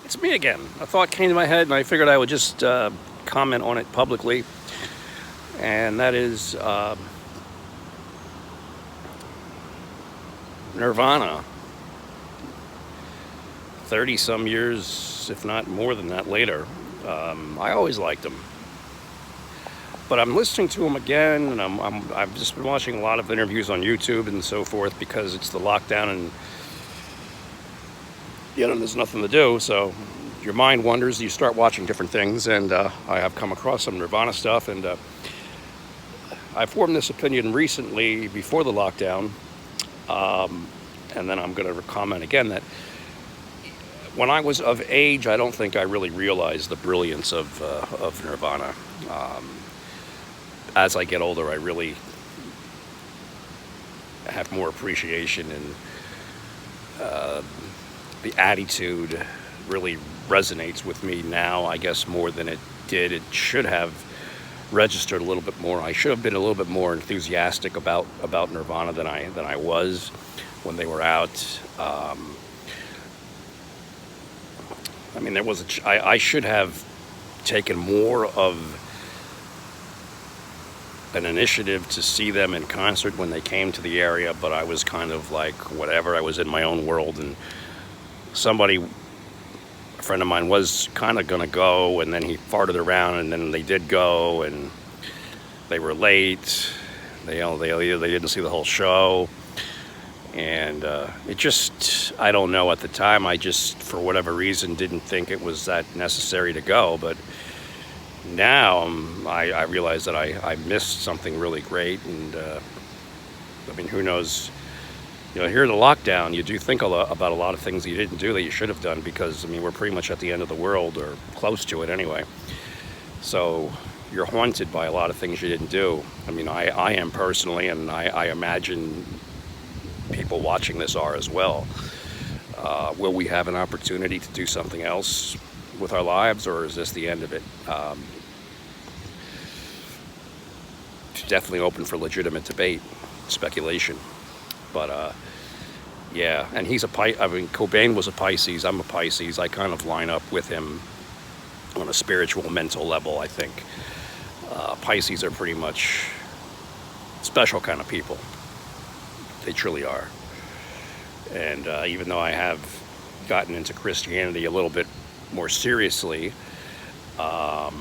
It's me again. A thought came to my head, and I figured I would just comment on it publicly. And that is Nirvana. 30 some years, if not more than that, later. I always liked them. But I'm listening to them again, and I've just been watching a lot of interviews on YouTube and so forth because it's the lockdown and there's nothing to do. So your mind wanders, you start watching different things, and I have come across some Nirvana stuff, and I formed this opinion recently before the lockdown, and then I'm going to comment again that when I was of age, I don't think I really realized the brilliance of Nirvana. As I get older, I really have more appreciation, and the attitude really resonates with me now, I guess, more than it did. It should have registered a little bit more. I should have been a little bit more enthusiastic about Nirvana than I was when they were out. I mean, I should have taken more of an initiative to see them in concert when they came to the area, but I was kind of like, whatever, I was in my own world, and a friend of mine was kind of going to go, and then he farted around, and then they did go, and they were late. They didn't see the whole show, and I don't know, at the time, I just, for whatever reason, didn't think it was that necessary to go. But now I realize that I missed something really great, and I mean, who knows? Here in the lockdown, you do think about a lot of things that you didn't do that you should have done, because, I mean, we're pretty much at the end of the world, or close to it anyway. So you're haunted by a lot of things you didn't do. I mean, I am personally, and I imagine people watching this are as well. Will we have an opportunity to do something else with our lives, or is this the end of it? It's definitely open for legitimate debate, speculation. But yeah, and he's Cobain was a Pisces. I'm a Pisces. I kind of line up with him on a spiritual, mental level, I think. Pisces are pretty much special kind of people. They truly are. And even though I have gotten into Christianity a little bit more seriously, I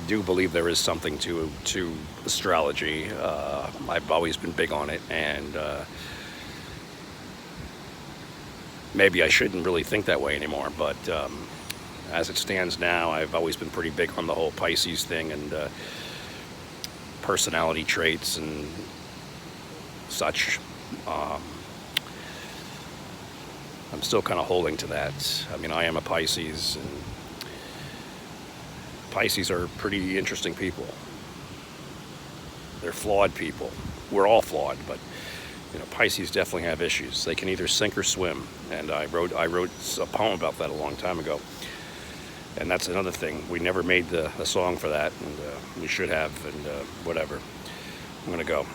do believe there is something to astrology. I've always been big on it, and maybe I shouldn't really think that way anymore, but as it stands now, I've always been pretty big on the whole Pisces thing, and personality traits and such. I'm still kind of holding to that. I mean, I am a Pisces, and Pisces are pretty interesting people. They're flawed people. We're all flawed, but Pisces definitely have issues. They can either sink or swim, and I wrote a poem about that a long time ago. And that's another thing. We never made the song for that, and we should have, and whatever. I'm gonna go.